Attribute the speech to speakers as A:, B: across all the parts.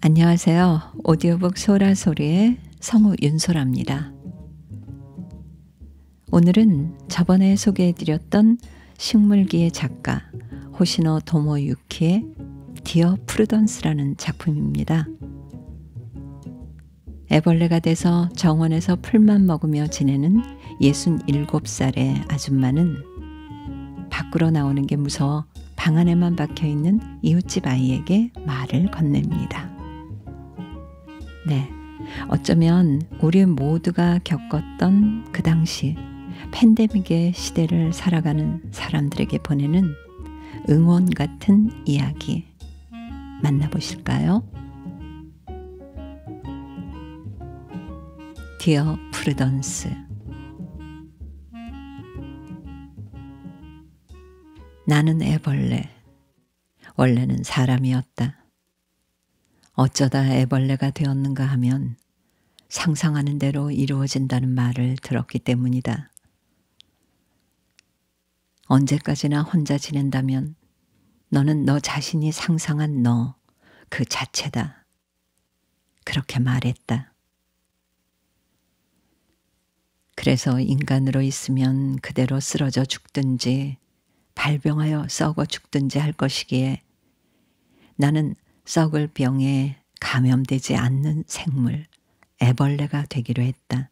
A: 안녕하세요. 오디오북 소라소리의 성우 윤소라입니다. 오늘은 저번에 소개해드렸던 식물기의 작가 호시노 토모유키의 디어 프루던스라는 작품입니다. 애벌레가 돼서 정원에서 풀만 먹으며 지내는 67살의 아줌마는 밖으로 나오는 게 무서워 방 안에만 박혀있는 이웃집 아이에게 말을 건넵니다. 네, 어쩌면 우리 모두가 겪었던 그 당시 팬데믹의 시대를 살아가는 사람들에게 보내는 응원 같은 이야기 만나보실까요? 디어 프루던스. 나는 애벌레, 원래는 사람이었다. 어쩌다 애벌레가 되었는가 하면 상상하는 대로 이루어진다는 말을 들었기 때문이다. 언제까지나 혼자 지낸다면 너는 너 자신이 상상한 너 그 자체다. 그렇게 말했다. 그래서 인간으로 있으면 그대로 쓰러져 죽든지 발병하여 썩어 죽든지 할 것이기에 나는 썩을 병에 감염되지 않는 생물, 애벌레가 되기로 했다.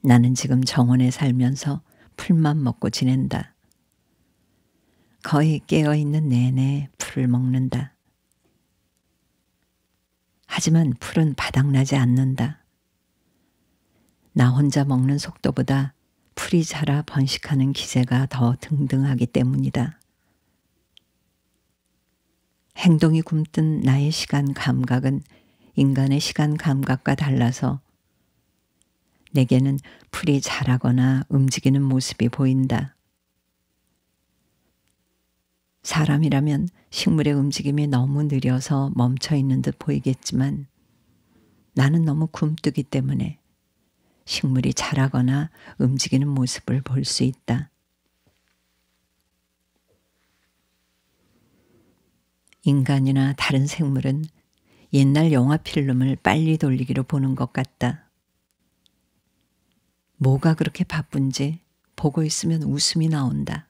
A: 나는 지금 정원에 살면서 풀만 먹고 지낸다. 거의 깨어있는 내내 풀을 먹는다. 하지만 풀은 바닥나지 않는다. 나 혼자 먹는 속도보다 풀이 자라 번식하는 기세가 더 등등하기 때문이다. 행동이 굼뜬 나의 시간 감각은 인간의 시간 감각과 달라서 내게는 풀이 자라거나 움직이는 모습이 보인다. 사람이라면 식물의 움직임이 너무 느려서 멈춰 있는 듯 보이겠지만 나는 너무 굼뜨기 때문에 식물이 자라거나 움직이는 모습을 볼 수 있다. 인간이나 다른 생물은 옛날 영화 필름을 빨리 돌리기로 보는 것 같다. 뭐가 그렇게 바쁜지 보고 있으면 웃음이 나온다.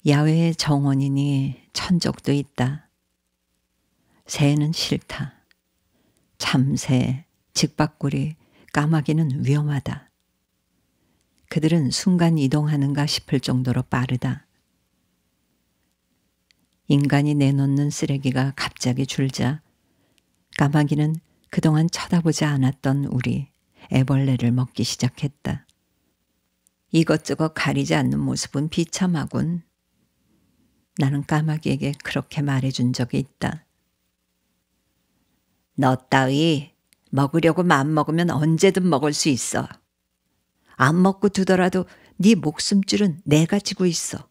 A: 야외에 정원이니 천적도 있다. 새는 싫다. 참새, 직박구리, 까마귀는 위험하다. 그들은 순간 이동하는가 싶을 정도로 빠르다. 인간이 내놓는 쓰레기가 갑자기 줄자 까마귀는 그동안 쳐다보지 않았던 우리 애벌레를 먹기 시작했다. 이것저것 가리지 않는 모습은 비참하군. 나는 까마귀에게 그렇게 말해준 적이 있다. 너 따위 먹으려고 맘먹으면 언제든 먹을 수 있어. 안 먹고 두더라도 네 목숨줄은 내가 지고 있어.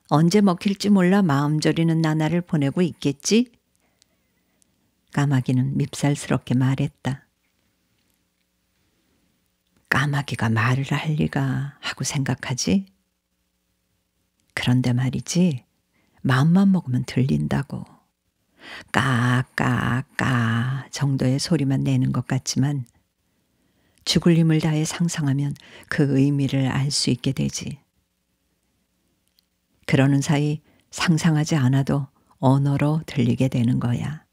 A: 언제 먹힐지 몰라 마음 졸이는 나날을 보내고 있겠지? 까마귀는 밉살스럽게 말했다. 까마귀가 말을 할 리가 하고 생각하지? 그런데 말이지, 마음만 먹으면 들린다고. 까까까 정도의 소리만 내는 것 같지만 죽을 힘을 다해 상상하면 그 의미를 알 수 있게 되지. 그러는 사이 상상하지 않아도 언어로 들리게 되는 거야.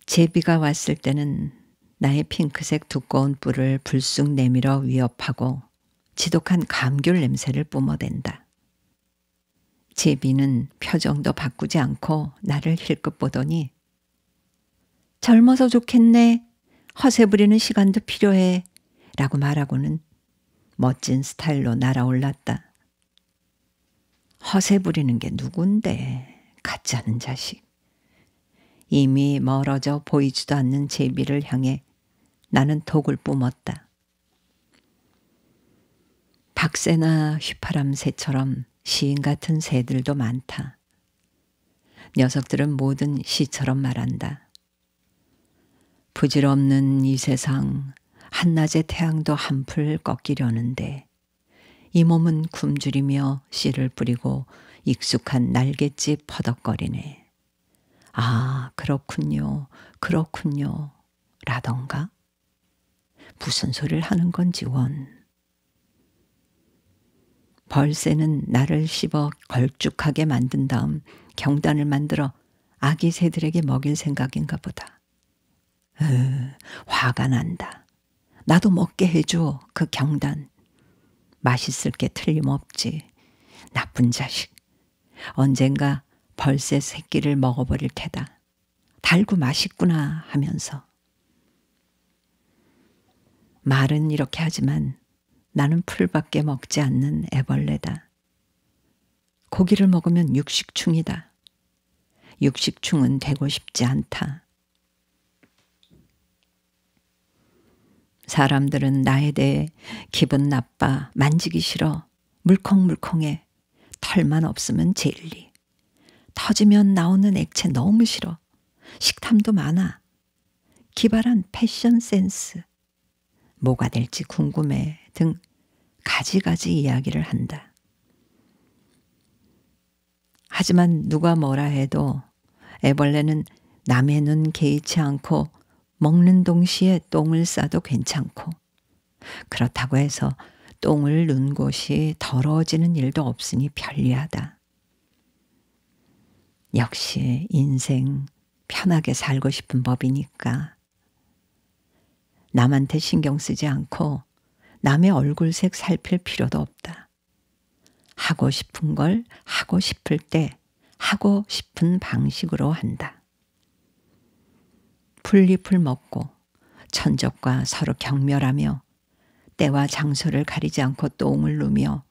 A: 제비가 왔을 때는 나의 핑크색 두꺼운 뿔을 불쑥 내밀어 위협하고 지독한 감귤 냄새를 뿜어댄다. 제비는 표정도 바꾸지 않고 나를 힐끗 보더니 젊어서 좋겠네. 허세 부리는 시간도 필요해. 라고 말하고는 멋진 스타일로 날아올랐다. 허세 부리는 게 누군데, 가짜는 자식. 이미 멀어져 보이지도 않는 제비를 향해 나는 독을 뿜었다. 박새나 휘파람새처럼 시인 같은 새들도 많다. 녀석들은 모든 시처럼 말한다. 부질없는 이 세상 한낮의 태양도 한풀 꺾이려는데 이 몸은 굶주리며 씨를 뿌리고 익숙한 날갯짓 퍼덕거리네. 아, 그렇군요. 그렇군요. 라던가? 무슨 소리를 하는 건지 원. 벌새는 나를 씹어 걸쭉하게 만든 다음 경단을 만들어 아기 새들에게 먹일 생각인가 보다. 화가 난다. 나도 먹게 해줘, 그 경단. 맛있을 게 틀림없지. 나쁜 자식. 언젠가 벌새 새끼를 먹어버릴 테다. 달고 맛있구나 하면서. 말은 이렇게 하지만 나는 풀밖에 먹지 않는 애벌레다. 고기를 먹으면 육식충이다. 육식충은 되고 싶지 않다. 사람들은 나에 대해 기분 나빠, 만지기 싫어, 물컹물컹해, 털만 없으면 젤리, 터지면 나오는 액체 너무 싫어, 식탐도 많아, 기발한 패션 센스, 뭐가 될지 궁금해 등 가지가지 이야기를 한다. 하지만 누가 뭐라 해도 애벌레는 남의 눈 개의치 않고 먹는 동시에 똥을 싸도 괜찮고, 그렇다고 해서 똥을 눈 곳이 더러워지는 일도 없으니 편리하다. 역시 인생 편하게 살고 싶은 법이니까. 남한테 신경 쓰지 않고 남의 얼굴색 살필 필요도 없다. 하고 싶은 걸 하고 싶을 때 하고 싶은 방식으로 한다. 풀잎을 먹고 천적과 서로 경멸하며 때와 장소를 가리지 않고 똥을 누며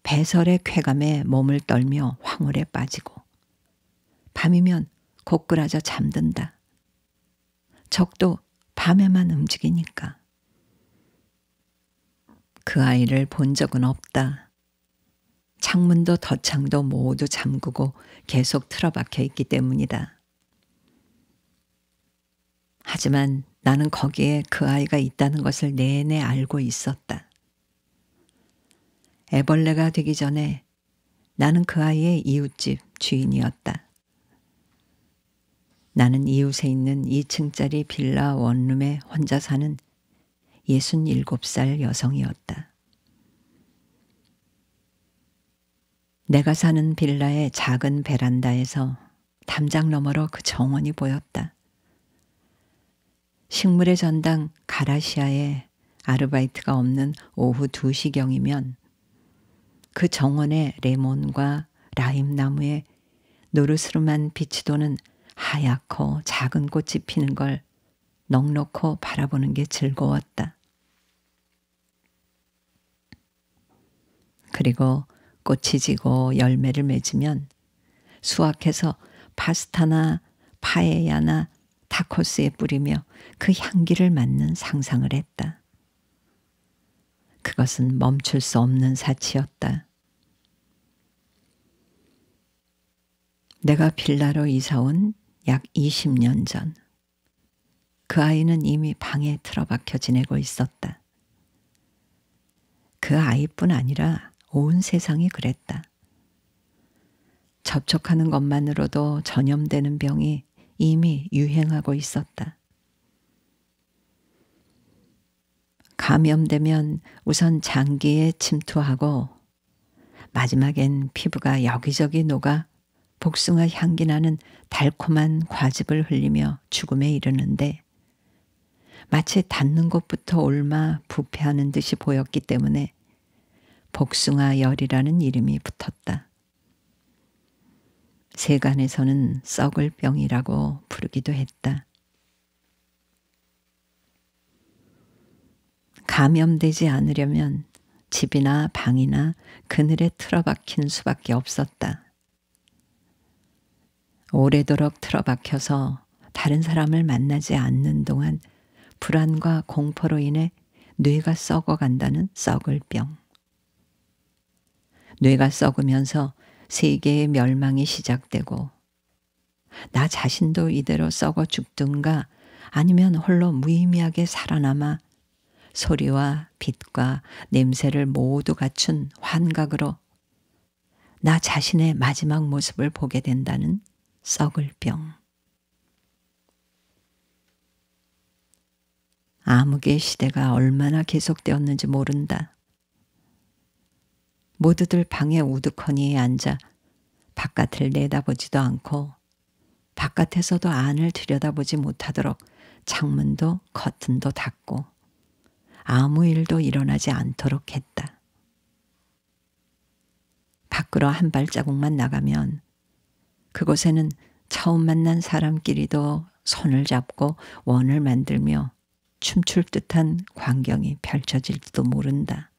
A: 배설의 쾌감에 몸을 떨며 황홀에 빠지고 밤이면 고꾸라져 잠든다. 적도 밤에만 움직이니까. 그 아이를 본 적은 없다. 창문도 덧창도 모두 잠그고 계속 틀어박혀 있기 때문이다. 하지만 나는 거기에 그 아이가 있다는 것을 내내 알고 있었다. 애벌레가 되기 전에 나는 그 아이의 이웃집 주인이었다. 나는 이웃에 있는 2층짜리 빌라 원룸에 혼자 사는 67살 여성이었다. 내가 사는 빌라의 작은 베란다에서 담장 너머로 그 정원이 보였다. 식물의 전당 가라시아에 아르바이트가 없는 오후 2시경이면 그 정원의 레몬과 라임나무에 노르스름한 빛이 도는 하얗고 작은 꽃이 피는 걸 넋놓고 바라보는 게 즐거웠다. 그리고 꽃이 지고 열매를 맺으면 수확해서 파스타나 파에야나 타코스에 뿌리며 그 향기를 맡는 상상을 했다. 그것은 멈출 수 없는 사치였다. 내가 빌라로 이사 온 약 20년 전, 그 아이는 이미 방에 틀어박혀 지내고 있었다. 그 아이뿐 아니라 온 세상이 그랬다. 접촉하는 것만으로도 전염되는 병이 이미 유행하고 있었다. 감염되면 우선 장기에 침투하고 마지막엔 피부가 여기저기 녹아 복숭아 향기 나는 달콤한 과즙을 흘리며 죽음에 이르는데 마치 닿는 곳부터 옮아 부패하는 듯이 보였기 때문에 복숭아 열이라는 이름이 붙었다. 세간에서는 썩을 병이라고 부르기도 했다. 감염되지 않으려면 집이나 방이나 그늘에 틀어박힌 수밖에 없었다. 오래도록 틀어박혀서 다른 사람을 만나지 않는 동안 불안과 공포로 인해 뇌가 썩어간다는 썩을 병. 뇌가 썩으면서 세계의 멸망이 시작되고 나 자신도 이대로 썩어 죽든가 아니면 홀로 무의미하게 살아남아 소리와 빛과 냄새를 모두 갖춘 환각으로 나 자신의 마지막 모습을 보게 된다는 썩을 병. 암흑의 시대가 얼마나 계속되었는지 모른다. 모두들 방에 우두커니에 앉아 바깥을 내다보지도 않고 바깥에서도 안을 들여다보지 못하도록 창문도 커튼도 닫고 아무 일도 일어나지 않도록 했다. 밖으로 한 발자국만 나가면 그곳에는 처음 만난 사람끼리도 손을 잡고 원을 만들며 춤출 듯한 광경이 펼쳐질지도 모른다.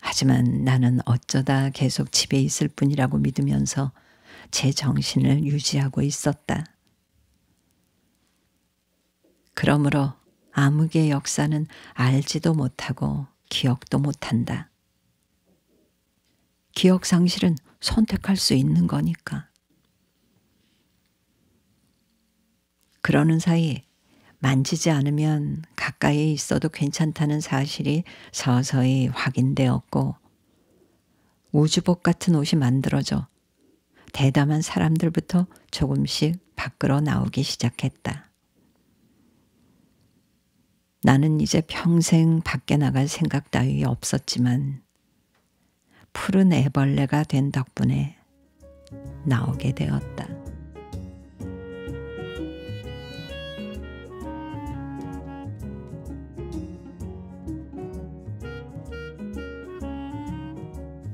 A: 하지만 나는 어쩌다 계속 집에 있을 뿐이라고 믿으면서 제 정신을 유지하고 있었다. 그러므로 암흑의 역사는 알지도 못하고 기억도 못한다. 기억 상실은 선택할 수 있는 거니까. 그러는 사이 만지지 않으면 가까이 있어도 괜찮다는 사실이 서서히 확인되었고 우주복 같은 옷이 만들어져 대담한 사람들부터 조금씩 밖으로 나오기 시작했다. 나는 이제 평생 밖에 나갈 생각 따위 없었지만 푸른 애벌레가 된 덕분에 나오게 되었다.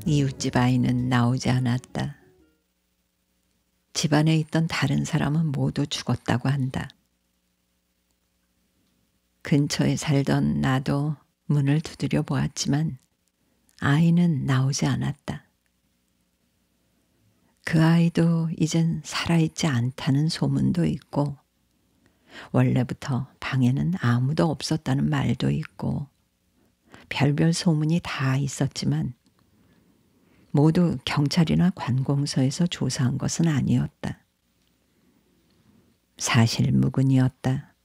A: 이웃집 아이는 나오지 않았다. 집안에 있던 다른 사람은 모두 죽었다고 한다. 근처에 살던 나도 문을 두드려 보았지만 아이는 나오지 않았다. 그 아이도 이젠 살아있지 않다는 소문도 있고 원래부터 방에는 아무도 없었다는 말도 있고 별별 소문이 다 있었지만 모두 경찰이나 관공서에서 조사한 것은 아니었다. 사실무근이었다.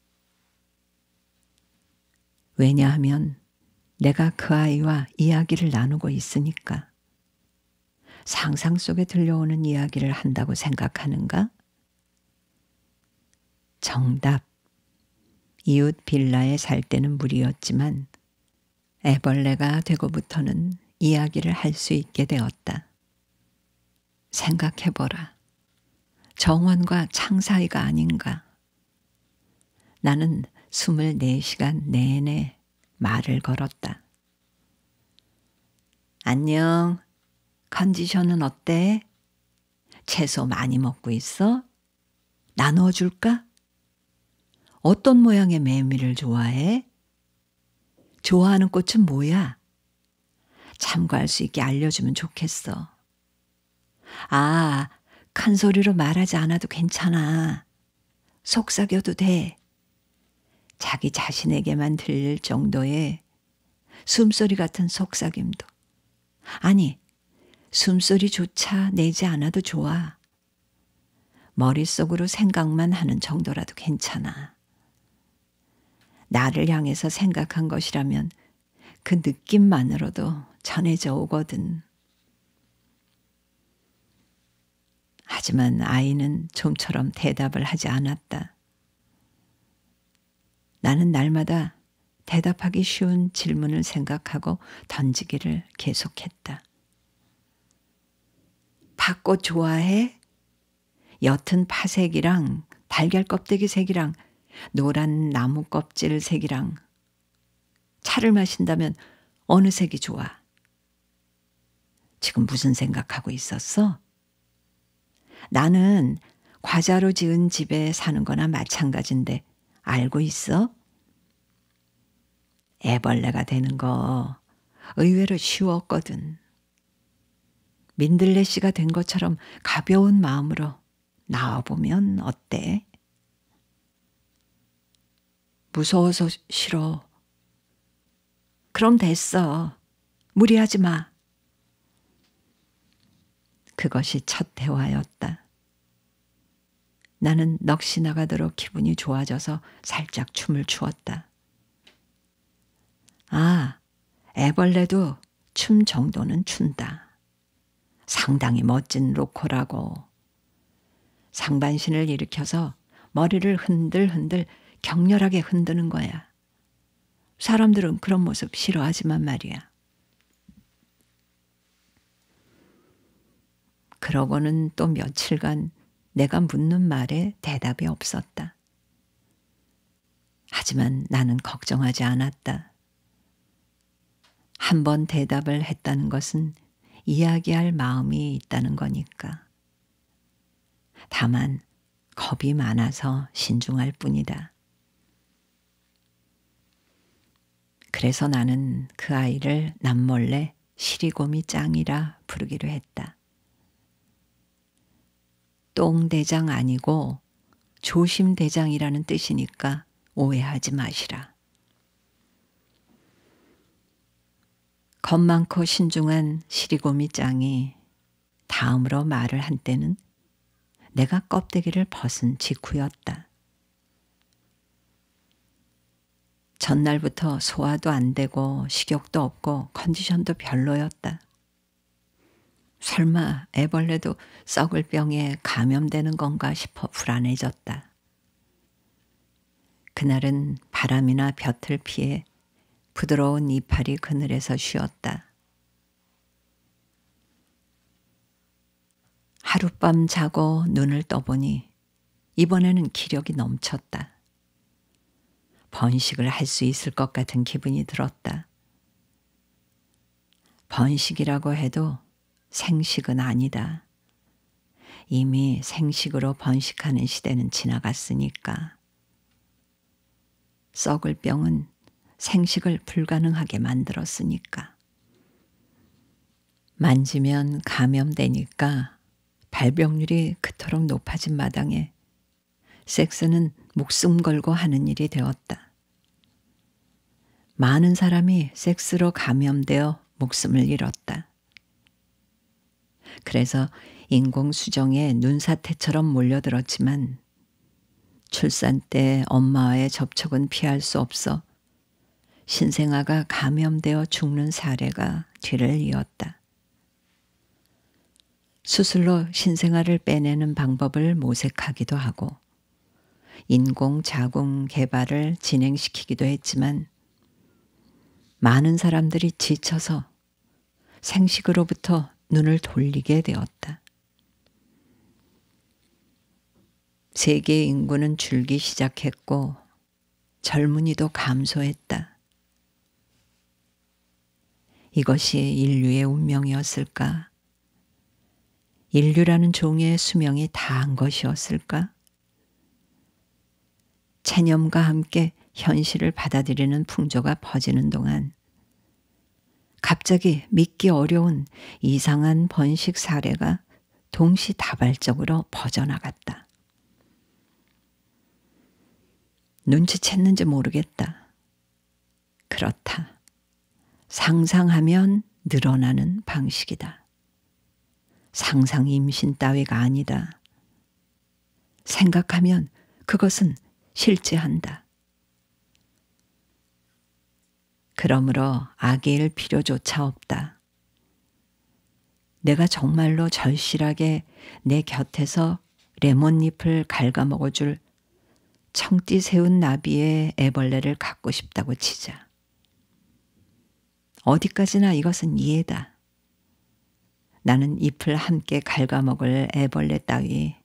A: 왜냐하면 내가 그 아이와 이야기를 나누고 있으니까. 상상 속에 들려오는 이야기를 한다고 생각하는가? 정답. 이웃 빌라에 살 때는 무리였지만 애벌레가 되고부터는 이야기를 할 수 있게 되었다. 생각해보라. 정원과 창 사이가 아닌가. 나는 24시간 내내 말을 걸었다. 안녕. 컨디션은 어때? 채소 많이 먹고 있어? 나누어 줄까? 어떤 모양의 메밀을 좋아해? 좋아하는 꽃은 뭐야? 참고할 수 있게 알려주면 좋겠어. 아, 큰 소리로 말하지 않아도 괜찮아. 속삭여도 돼. 자기 자신에게만 들릴 정도의 숨소리 같은 속삭임도. 아니, 숨소리조차 내지 않아도 좋아. 머릿속으로 생각만 하는 정도라도 괜찮아. 나를 향해서 생각한 것이라면 그 느낌만으로도 전해져 오거든. 하지만 아이는 좀처럼 대답을 하지 않았다. 나는 날마다 대답하기 쉬운 질문을 생각하고 던지기를 계속했다. 팥꽃 좋아해? 옅은 파색이랑 달걀 껍데기 색이랑 노란 나무 껍질 색이랑 차를 마신다면 어느 색이 좋아? 지금 무슨 생각하고 있었어? 나는 과자로 지은 집에 사는 거나 마찬가지인데 알고 있어? 애벌레가 되는 거 의외로 쉬웠거든. 민들레 씨가 된 것처럼 가벼운 마음으로 나와보면 어때? 무서워서 싫어. 그럼 됐어. 무리하지 마. 그것이 첫 대화였다. 나는 넋이 나가도록 기분이 좋아져서 살짝 춤을 추었다. 아, 애벌레도 춤 정도는 춘다. 상당히 멋진 로코라고. 상반신을 일으켜서 머리를 흔들흔들 격렬하게 흔드는 거야. 사람들은 그런 모습 싫어하지만 말이야. 그러고는 또 며칠간 내가 묻는 말에 대답이 없었다. 하지만 나는 걱정하지 않았다. 한 번 대답을 했다는 것은 이야기할 마음이 있다는 거니까. 다만 겁이 많아서 신중할 뿐이다. 그래서 나는 그 아이를 남몰래 시리곰이 짱이라 부르기로 했다. 똥대장 아니고 조심대장이라는 뜻이니까 오해하지 마시라. 겁 많고 신중한 시리곰이 짱이 다음으로 말을 한 때는 내가 껍데기를 벗은 직후였다. 전날부터 소화도 안 되고 식욕도 없고 컨디션도 별로였다. 설마 애벌레도 썩을 병에 감염되는 건가 싶어 불안해졌다. 그날은 바람이나 볕을 피해 부드러운 이파리 그늘에서 쉬었다. 하룻밤 자고 눈을 떠보니 이번에는 기력이 넘쳤다. 번식을 할 수 있을 것 같은 기분이 들었다. 번식이라고 해도 생식은 아니다. 이미 생식으로 번식하는 시대는 지나갔으니까. 썩을 병은 생식을 불가능하게 만들었으니까. 만지면 감염되니까 발병률이 그토록 높아진 마당에 섹스는 목숨 걸고 하는 일이 되었다. 많은 사람이 섹스로 감염되어 목숨을 잃었다. 그래서 인공수정에 눈사태처럼 몰려들었지만 출산 때 엄마와의 접촉은 피할 수 없어 신생아가 감염되어 죽는 사례가 뒤를 이었다. 수술로 신생아를 빼내는 방법을 모색하기도 하고 인공 자궁 개발을 진행시키기도 했지만 많은 사람들이 지쳐서 생식으로부터 눈을 돌리게 되었다. 세계 인구는 줄기 시작했고 젊은이도 감소했다. 이것이 인류의 운명이었을까? 인류라는 종의 수명이 다한 것이었을까? 체념과 함께 현실을 받아들이는 풍조가 퍼지는 동안 갑자기 믿기 어려운 이상한 번식 사례가 동시다발적으로 퍼져나갔다. 눈치챘는지 모르겠다. 그렇다. 상상하면 늘어나는 방식이다. 상상 임신 따위가 아니다. 생각하면 그것은 실제한다. 그러므로 아기일 필요조차 없다. 내가 정말로 절실하게 내 곁에서 레몬잎을 갉아먹어줄 청띠 세운 나비의 애벌레를 갖고 싶다고 치자. 어디까지나 이것은 이해다. 나는 잎을 함께 갉아먹을 애벌레 따위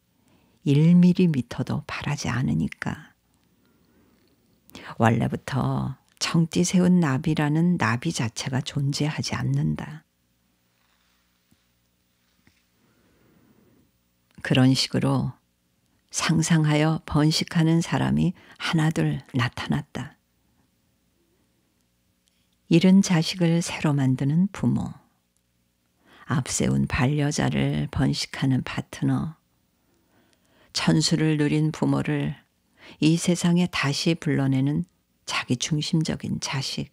A: 1mm도 바라지 않으니까. 원래부터 청띠 세운 나비라는 나비 자체가 존재하지 않는다. 그런 식으로 상상하여 번식하는 사람이 하나둘 나타났다. 잃은 자식을 새로 만드는 부모, 앞세운 반려자를 번식하는 파트너, 천수를 누린 부모를 이 세상에 다시 불러내는 자기 중심적인 자식,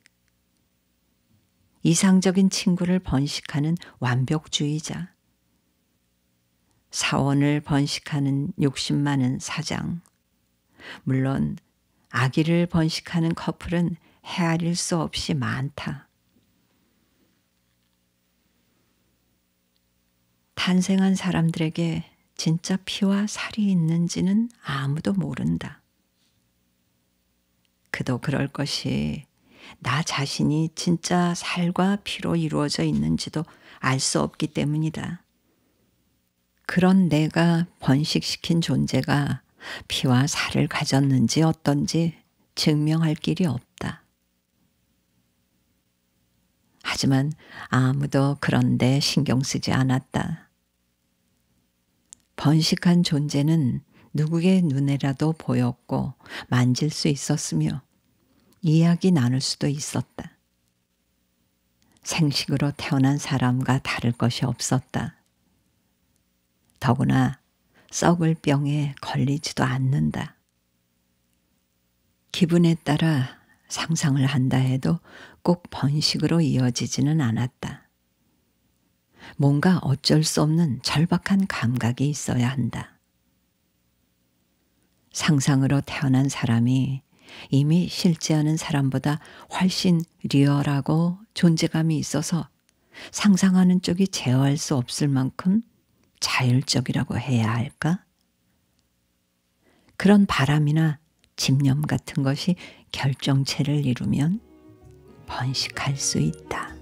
A: 이상적인 친구를 번식하는 완벽주의자, 사원을 번식하는 욕심 많은 사장. 물론 아기를 번식하는 커플은 헤아릴 수 없이 많다. 탄생한 사람들에게 진짜 피와 살이 있는지는 아무도 모른다. 그도 그럴 것이 나 자신이 진짜 살과 피로 이루어져 있는지도 알 수 없기 때문이다. 그런 내가 번식시킨 존재가 피와 살을 가졌는지 어떤지 증명할 길이 없다. 하지만 아무도 그런데 신경 쓰지 않았다. 번식한 존재는 누구의 눈에라도 보였고 만질 수 있었으며 이야기 나눌 수도 있었다. 생식으로 태어난 사람과 다를 것이 없었다. 더구나 썩을 병에 걸리지도 않는다. 기분에 따라 상상을 한다 해도 꼭 번식으로 이어지지는 않았다. 뭔가 어쩔 수 없는 절박한 감각이 있어야 한다. 상상으로 태어난 사람이 이미 실제하는 사람보다 훨씬 리얼하고 존재감이 있어서 상상하는 쪽이 제어할 수 없을 만큼 자율적이라고 해야 할까? 그런 바람이나 집념 같은 것이 결정체를 이루면 번식할 수 있다.